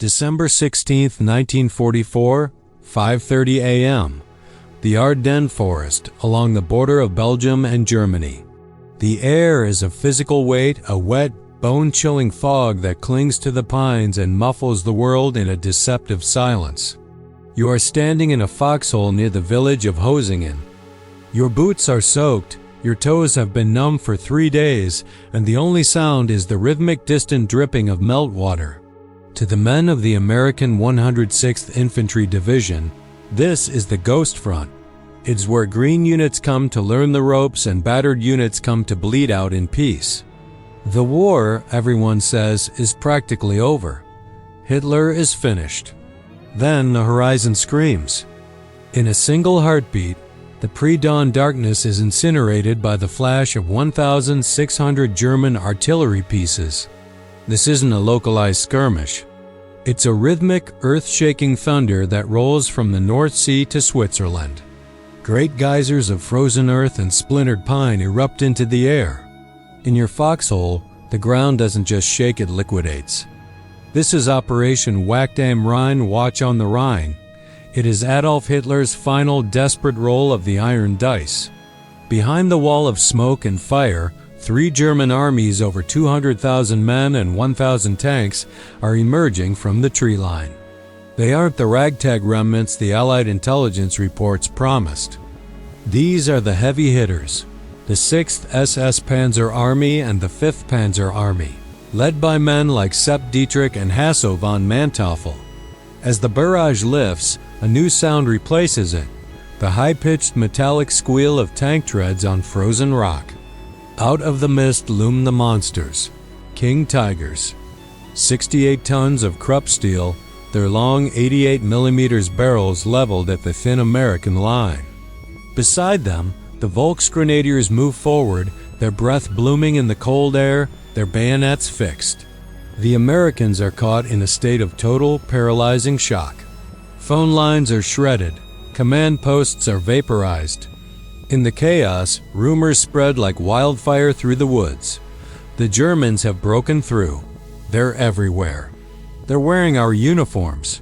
December 16, 1944, 5:30 a.m. The Ardennes forest along the border of Belgium and Germany. The air is a physical weight, a wet, bone-chilling fog that clings to the pines and muffles the world in a deceptive silence. You are standing in a foxhole near the village of Hosingen. Your boots are soaked, your toes have been numb for 3 days, and the only sound is the rhythmic distant dripping of meltwater. To the men of the American 106th Infantry Division, this is the Ghost Front. It's where green units come to learn the ropes and battered units come to bleed out in peace. The war, everyone says, is practically over. Hitler is finished. Then the horizon screams. In a single heartbeat, the pre-dawn darkness is incinerated by the flash of 1,600 German artillery pieces. This isn't a localized skirmish. It's a rhythmic, earth-shaking thunder that rolls from the North Sea to Switzerland. Great geysers of frozen earth and splintered pine erupt into the air. In your foxhole, the ground doesn't just shake, it liquidates. This is Operation Wacht am Rhein, Watch on the Rhine. It is Adolf Hitler's final desperate roll of the iron dice. Behind the wall of smoke and fire, 3 German armies, over 200,000 men and 1,000 tanks, are emerging from the tree line. They aren't the ragtag remnants the Allied intelligence reports promised. These are the heavy hitters, the 6th SS Panzer Army and the 5th Panzer Army, led by men like Sepp Dietrich and Hasso von Manteuffel. As the barrage lifts, a new sound replaces it, the high-pitched metallic squeal of tank treads on frozen rock. Out of the mist loom the monsters, King Tigers. 68 tons of Krupp steel, their long 88mm barrels leveled at the thin American line. Beside them, the Volksgrenadiers move forward, their breath blooming in the cold air, their bayonets fixed. The Americans are caught in a state of total, paralyzing shock. Phone lines are shredded, command posts are vaporized. In the chaos, rumors spread like wildfire through the woods. The Germans have broken through. They're everywhere. They're wearing our uniforms.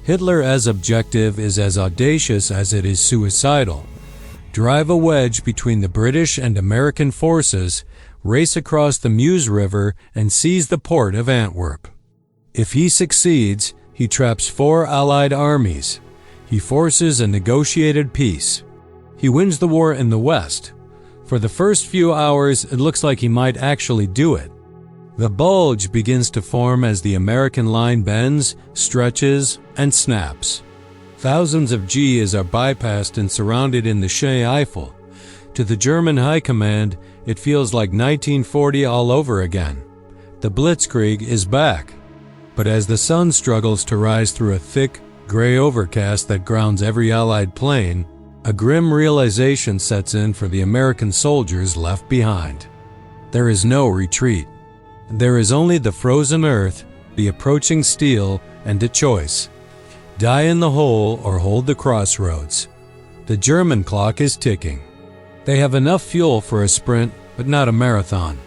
Hitler's objective is as audacious as it is suicidal. Drive a wedge between the British and American forces, race across the Meuse River, and seize the port of Antwerp. If he succeeds, he traps 4 Allied armies. He forces a negotiated peace. He wins the war in the West. For the first few hours, it looks like he might actually do it. The Bulge begins to form as the American line bends, stretches, and snaps. Thousands of Gs are bypassed and surrounded in the Schnee Eifel. To the German High Command, it feels like 1940 all over again. The Blitzkrieg is back. But as the sun struggles to rise through a thick, gray overcast that grounds every Allied plane, a grim realization sets in for the American soldiers left behind. There is no retreat. There is only the frozen earth, the approaching steel, and a choice. Die in the hole or hold the crossroads. The German clock is ticking. They have enough fuel for a sprint, but not a marathon.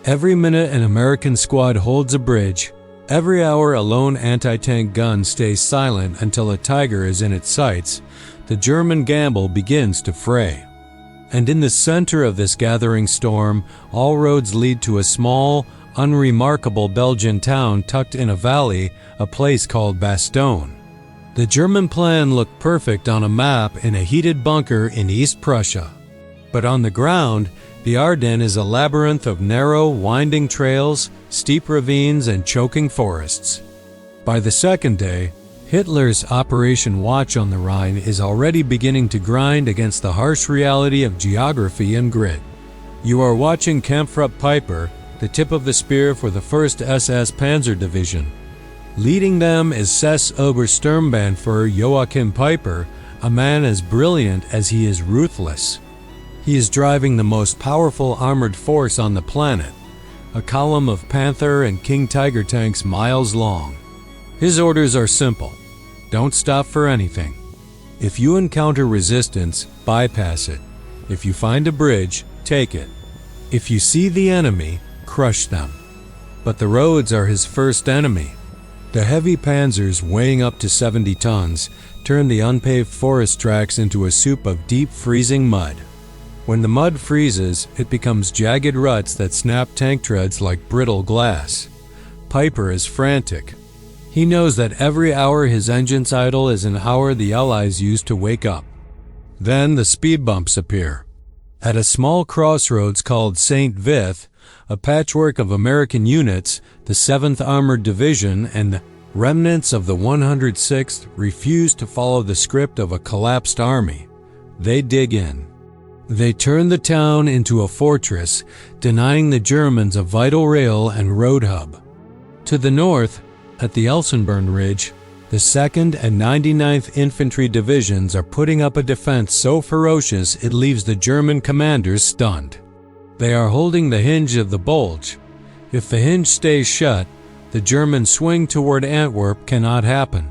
Every minute an American squad holds a bridge. Every hour a lone anti-tank gun stays silent until a Tiger is in its sights. The German gamble begins to fray. And in the center of this gathering storm, all roads lead to a small, unremarkable Belgian town tucked in a valley, a place called Bastogne. The German plan looked perfect on a map in a heated bunker in East Prussia. But on the ground, the Ardennes is a labyrinth of narrow, winding trails, steep ravines, and choking forests. By the second day, Hitler's Operation Watch on the Rhine is already beginning to grind against the harsh reality of geography and grit. You are watching Kampfrupp Peiper, the tip of the spear for the 1st SS Panzer Division. Leading them is SS Obersturmbannführer Joachim Peiper, a man as brilliant as he is ruthless. He is driving the most powerful armored force on the planet, a column of Panther and King Tiger tanks miles long. His orders are simple. Don't stop for anything. If you encounter resistance, bypass it. If you find a bridge, take it. If you see the enemy, crush them. But the roads are his first enemy. The heavy panzers, weighing up to 70 tons, turn the unpaved forest tracks into a soup of deep freezing mud. When the mud freezes, it becomes jagged ruts that snap tank treads like brittle glass. Piper is frantic. He knows that every hour his engines idle is an hour the Allies use to wake up. Then the speed bumps appear. At a small crossroads called St. Vith, a patchwork of American units, the 7th Armored Division and the remnants of the 106th refuse to follow the script of a collapsed army. They dig in. They turn the town into a fortress, denying the Germans a vital rail and road hub. To the north, at the Elsenburn Ridge, the 2nd and 99th Infantry Divisions are putting up a defense so ferocious it leaves the German commanders stunned. They are holding the hinge of the Bulge. If the hinge stays shut, the German swing toward Antwerp cannot happen.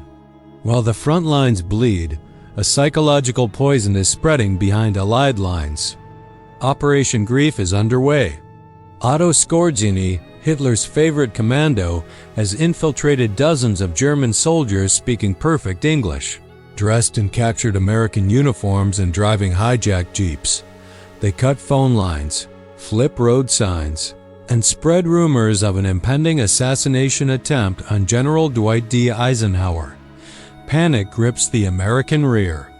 While the front lines bleed, a psychological poison is spreading behind Allied lines. Operation Grief is underway. Otto Skorzeny, Hitler's favorite commando, has infiltrated dozens of German soldiers speaking perfect English, dressed in captured American uniforms and driving hijacked jeeps. They cut phone lines, flip road signs, and spread rumors of an impending assassination attempt on General Dwight D. Eisenhower. Panic grips the American rear.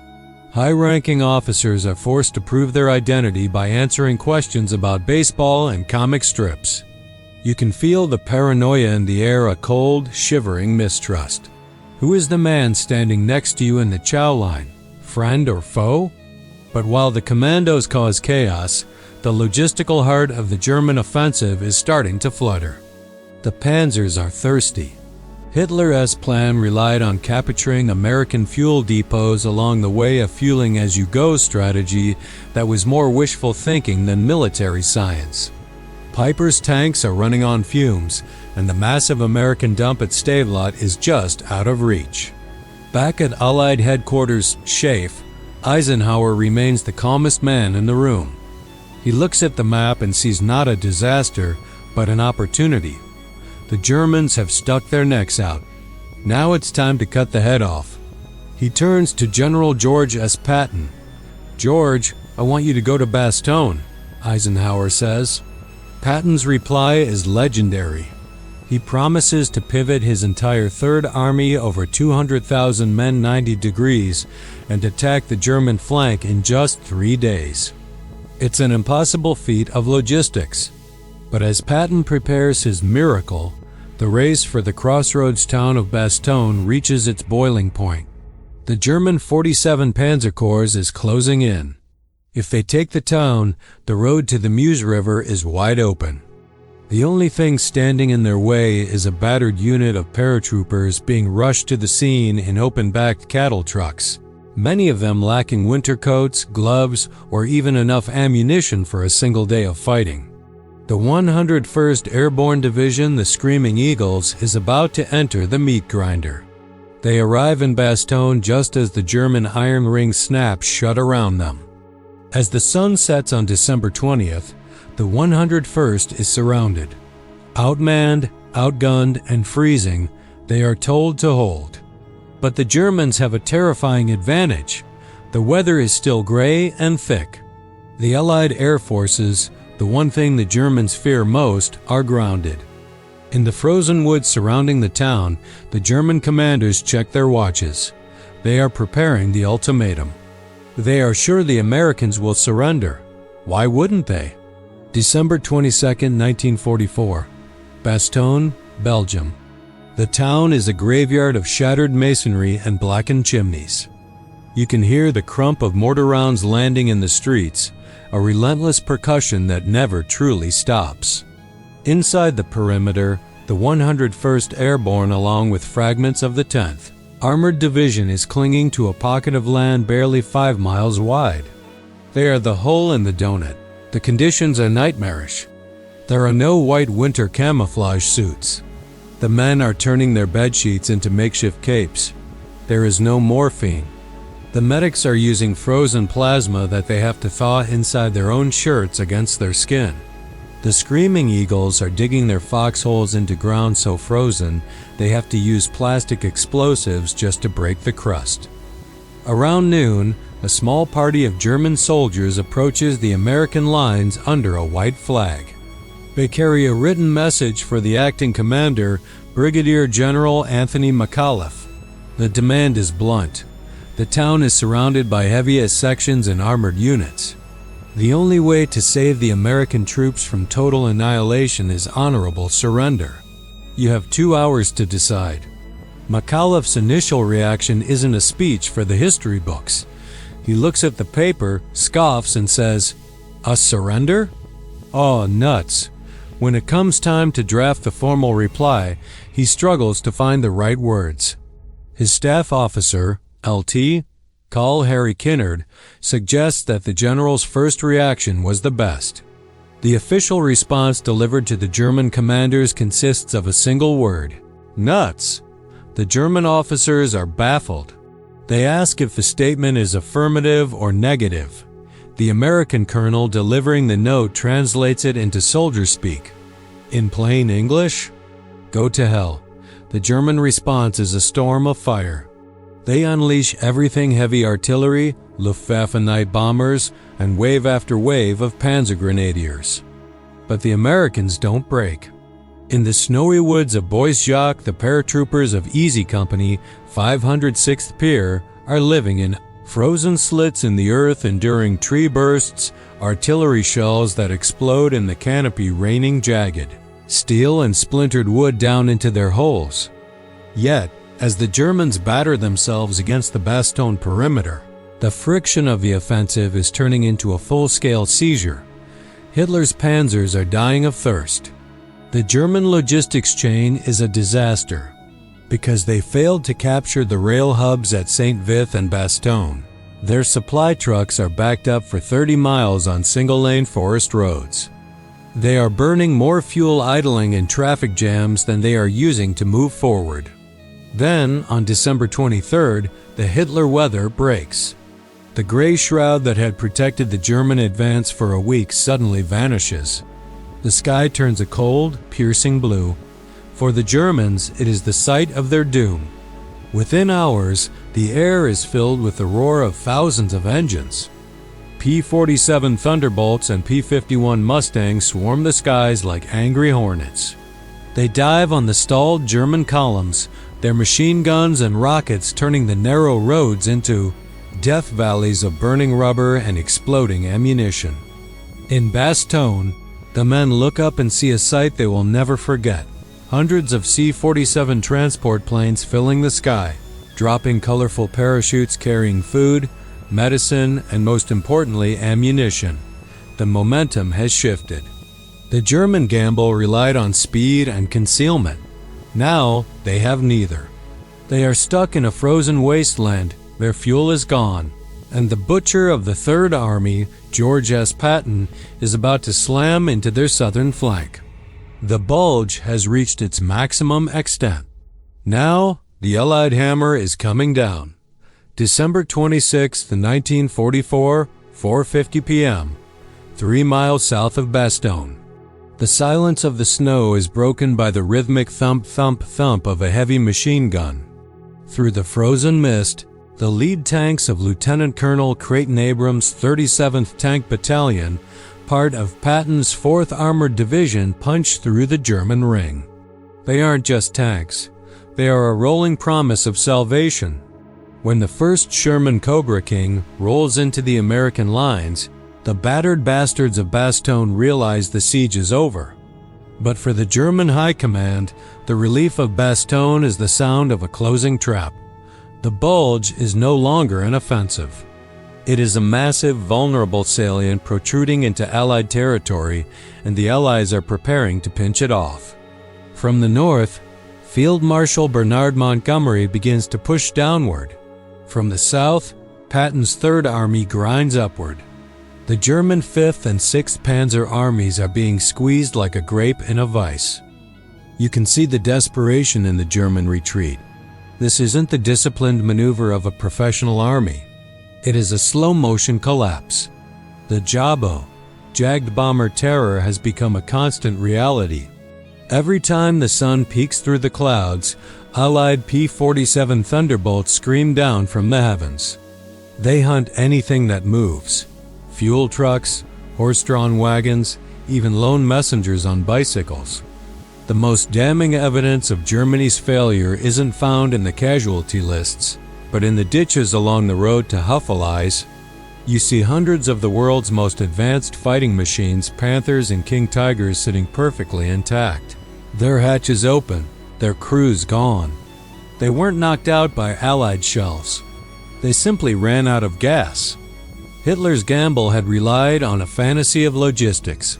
High-ranking officers are forced to prove their identity by answering questions about baseball and comic strips. You can feel the paranoia in the air, a cold, shivering mistrust. Who is the man standing next to you in the chow line? Friend or foe? But while the commandos cause chaos, the logistical heart of the German offensive is starting to flutter. The panzers are thirsty. Hitler's plan relied on capturing American fuel depots along the way, a fueling-as-you-go strategy that was more wishful thinking than military science. Piper's tanks are running on fumes, and the massive American dump at Stavelot is just out of reach. Back at Allied headquarters, Schaeff, Eisenhower remains the calmest man in the room. He looks at the map and sees not a disaster, but an opportunity. The Germans have stuck their necks out. Now it's time to cut the head off. He turns to General George S. Patton. "George, I want you to go to Bastogne," Eisenhower says. Patton's reply is legendary. He promises to pivot his entire Third Army over 200,000 men 90 degrees and attack the German flank in just 3 days. It's an impossible feat of logistics. But as Patton prepares his miracle, the race for the crossroads town of Bastogne reaches its boiling point. The German 47 Panzer Corps is closing in. If they take the town, the road to the Meuse River is wide open. The only thing standing in their way is a battered unit of paratroopers being rushed to the scene in open-backed cattle trucks, many of them lacking winter coats, gloves, or even enough ammunition for a single day of fighting. The 101st Airborne Division, the Screaming Eagles, is about to enter the meat grinder. They arrive in Bastogne just as the German iron ring snaps shut around them. As the sun sets on December 20th, the 101st is surrounded. Outmanned, outgunned, and freezing, they are told to hold. But the Germans have a terrifying advantage. The weather is still gray and thick. The Allied air forces, the one thing the Germans fear most, are grounded. In the frozen woods surrounding the town, the German commanders check their watches. They are preparing the ultimatum. They are sure the Americans will surrender. Why wouldn't they? December 22, 1944. Bastogne, Belgium. The town is a graveyard of shattered masonry and blackened chimneys. You can hear the crump of mortar rounds landing in the streets, a relentless percussion that never truly stops. Inside the perimeter, the 101st Airborne, along with fragments of the 10th Armored Division, is clinging to a pocket of land barely 5 miles wide. They are the hole in the donut. The conditions are nightmarish. There are no white winter camouflage suits. The men are turning their bedsheets into makeshift capes. There is no morphine. The medics are using frozen plasma that they have to thaw inside their own shirts against their skin. The screaming eagles are digging their foxholes into ground so frozen they have to use plastic explosives just to break the crust. Around noon, a small party of German soldiers approaches the American lines under a white flag. They carry a written message for the acting commander, Brigadier General Anthony McAuliffe. The demand is blunt. The town is surrounded by heaviest sections and armored units. The only way to save the American troops from total annihilation is honorable surrender. You have 2 hours to decide. McAuliffe's initial reaction isn't a speech for the history books. He looks at the paper, scoffs, and says, "A surrender? Oh, nuts." When it comes time to draft the formal reply, he struggles to find the right words. His staff officer, LT, Col Harry Kinnard, suggests that the general's first reaction was the best. The official response delivered to the German commanders consists of a single word: nuts. The German officers are baffled. They ask if the statement is affirmative or negative. The American colonel delivering the note translates it into soldier speak. In plain English, go to hell. The German response is a storm of fire. They unleash everything heavy artillery, Luftwaffe night bombers, and wave after wave of panzer grenadiers. But the Americans don't break. In the snowy woods of Bois Jacques, the paratroopers of Easy Company, 506th Pier, are living in frozen slits in the earth enduring tree bursts, artillery shells that explode in the canopy raining jagged steel and splintered wood down into their holes. Yet, as the Germans batter themselves against the Bastogne perimeter, the friction of the offensive is turning into a full-scale seizure. Hitler's panzers are dying of thirst. The German logistics chain is a disaster because they failed to capture the rail hubs at St. Vith and Bastogne. Their supply trucks are backed up for 30 miles on single-lane forest roads. They are burning more fuel idling in traffic jams than they are using to move forward. Then, on December 23rd, the Hitler weather breaks. The gray shroud that had protected the German advance for a week suddenly vanishes. The sky turns a cold, piercing blue. For the Germans, it is the site of their doom. Within hours, the air is filled with the roar of thousands of engines. P-47 Thunderbolts and P-51 Mustangs swarm the skies like angry hornets. They dive on the stalled German columns, their machine guns and rockets turning the narrow roads into death valleys of burning rubber and exploding ammunition. In Bastogne, the men look up and see a sight they will never forget. Hundreds of C-47 transport planes filling the sky, dropping colorful parachutes carrying food, medicine, and most importantly, ammunition. The momentum has shifted. The German gamble relied on speed and concealment. Now, they have neither. They are stuck in a frozen wasteland, their fuel is gone, and the butcher of the Third Army, George S. Patton, is about to slam into their southern flank. The Bulge has reached its maximum extent. Now, the Allied hammer is coming down. December 26, 1944, 4:50 p.m., 3 miles south of Bastogne. The silence of the snow is broken by the rhythmic thump-thump-thump of a heavy machine gun. Through the frozen mist, the lead tanks of Lieutenant Colonel Creighton Abrams' 37th Tank Battalion, part of Patton's 4th Armored Division, punch through the German ring. They aren't just tanks. They are a rolling promise of salvation. When the first Sherman Cobra King rolls into the American lines, the battered bastards of Bastogne realize the siege is over. But for the German High Command, the relief of Bastogne is the sound of a closing trap. The Bulge is no longer an offensive. It is a massive, vulnerable salient protruding into Allied territory, and the Allies are preparing to pinch it off. From the north, Field Marshal Bernard Montgomery begins to push downward. From the south, Patton's Third Army grinds upward. The German 5th and 6th Panzer armies are being squeezed like a grape in a vice. You can see the desperation in the German retreat. This isn't the disciplined maneuver of a professional army. It is a slow-motion collapse. The Jabo, jagged bomber terror has become a constant reality. Every time the sun peeks through the clouds, Allied P-47 Thunderbolts scream down from the heavens. They hunt anything that moves: fuel trucks, horse-drawn wagons, even lone messengers on bicycles. The most damning evidence of Germany's failure isn't found in the casualty lists, but in the ditches along the road to Huffeleis. You see hundreds of the world's most advanced fighting machines, Panthers and King Tigers, sitting perfectly intact. Their hatches open, their crews gone. They weren't knocked out by Allied shells. They simply ran out of gas. Hitler's gamble had relied on a fantasy of logistics.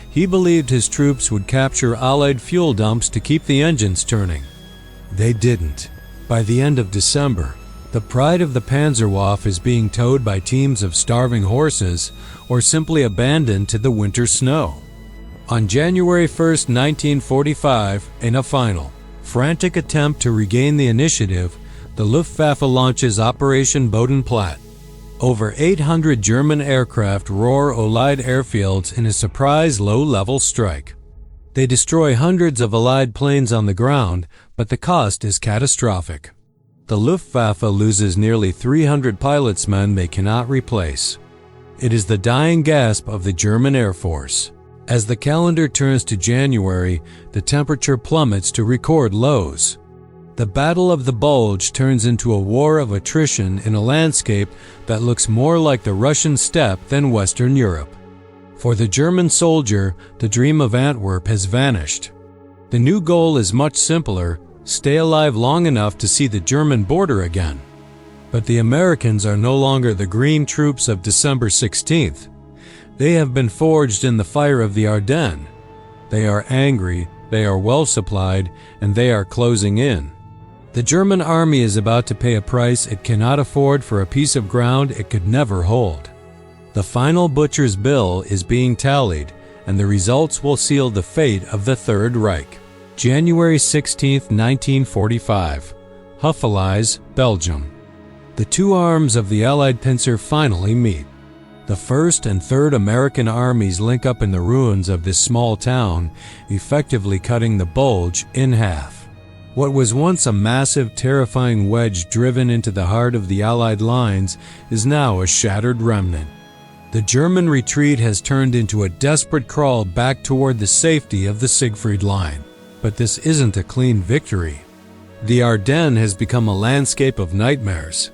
He believed his troops would capture Allied fuel dumps to keep the engines turning. They didn't. By the end of December, the pride of the Panzerwaffe is being towed by teams of starving horses or simply abandoned to the winter snow. On January 1, 1945, in a final, frantic attempt to regain the initiative, the Luftwaffe launches Operation Bodenplatte. Over 800 German aircraft roar Allied airfields in a surprise low-level strike. They destroy hundreds of Allied planes on the ground, but the cost is catastrophic. The Luftwaffe loses nearly 300 pilotsmen they cannot replace. It is the dying gasp of the German Air Force. As the calendar turns to January, the temperature plummets to record lows. The Battle of the Bulge turns into a war of attrition in a landscape that looks more like the Russian steppe than Western Europe. For the German soldier, the dream of Antwerp has vanished. The new goal is much simpler: stay alive long enough to see the German border again. But the Americans are no longer the green troops of December 16th. They have been forged in the fire of the Ardennes. They are angry, they are well supplied, and they are closing in. The German army is about to pay a price it cannot afford for a piece of ground it could never hold. The final butcher's bill is being tallied, and the results will seal the fate of the Third Reich. January 16, 1945. Huffeleis, Belgium. The two arms of the Allied pincer finally meet. The 1st and 3rd American armies link up in the ruins of this small town, effectively cutting the Bulge in half. What was once a massive, terrifying wedge driven into the heart of the Allied lines is now a shattered remnant. The German retreat has turned into a desperate crawl back toward the safety of the Siegfried Line. But this isn't a clean victory. The Ardennes has become a landscape of nightmares.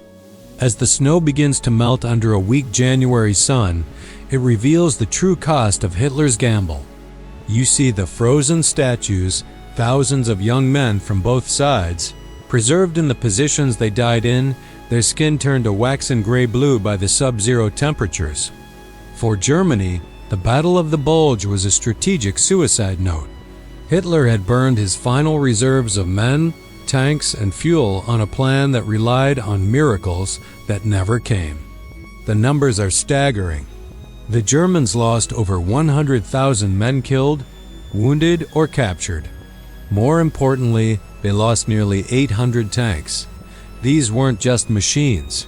As the snow begins to melt under a weak January sun, it reveals the true cost of Hitler's gamble. You see the frozen statues, thousands of young men from both sides, preserved in the positions they died in, their skin turned a waxen gray-blue by the sub-zero temperatures. For Germany, the Battle of the Bulge was a strategic suicide note. Hitler had burned his final reserves of men, tanks, and fuel on a plan that relied on miracles that never came. The numbers are staggering. The Germans lost over 100,000 men killed, wounded, or captured. More importantly, they lost nearly 800 tanks. These weren't just machines.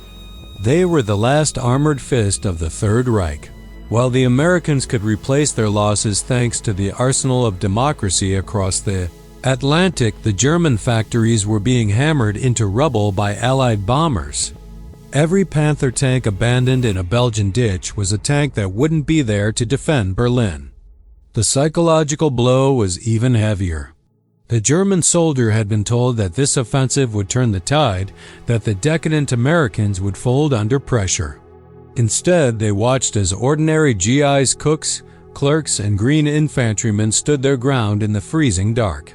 They were the last armored fist of the Third Reich. While the Americans could replace their losses thanks to the arsenal of democracy across the Atlantic, the German factories were being hammered into rubble by Allied bombers. Every Panther tank abandoned in a Belgian ditch was a tank that wouldn't be there to defend Berlin. The psychological blow was even heavier. The German soldier had been told that this offensive would turn the tide, that the decadent Americans would fold under pressure. Instead, they watched as ordinary GIs, cooks, clerks, and green infantrymen stood their ground in the freezing dark.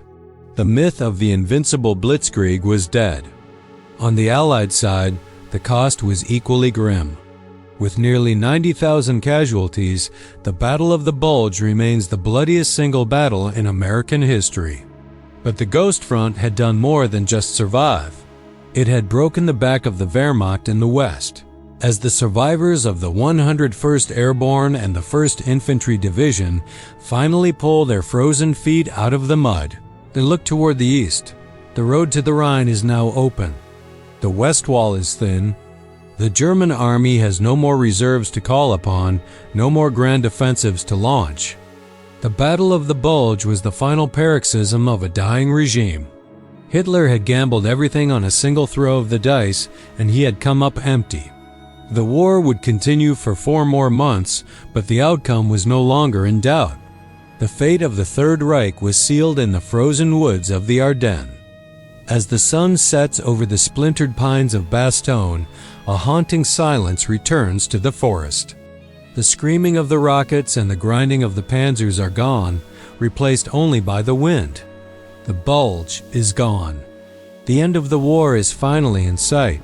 The myth of the invincible blitzkrieg was dead. On the Allied side, the cost was equally grim. With nearly 90,000 casualties, the Battle of the Bulge remains the bloodiest single battle in American history. But the Ghost Front had done more than just survive. It had broken the back of the Wehrmacht in the West. As the survivors of the 101st Airborne and the 1st Infantry Division finally pull their frozen feet out of the mud, they look toward the east. The road to the Rhine is now open. The west wall is thin. The German army has no more reserves to call upon, no more grand offensives to launch. The Battle of the Bulge was the final paroxysm of a dying regime. Hitler had gambled everything on a single throw of the dice, and he had come up empty. The war would continue for 4 more months, but the outcome was no longer in doubt. The fate of the Third Reich was sealed in the frozen woods of the Ardennes. As the sun sets over the splintered pines of Bastogne, a haunting silence returns to the forest. The screaming of the rockets and the grinding of the panzers are gone, replaced only by the wind. The Bulge is gone. The end of the war is finally in sight.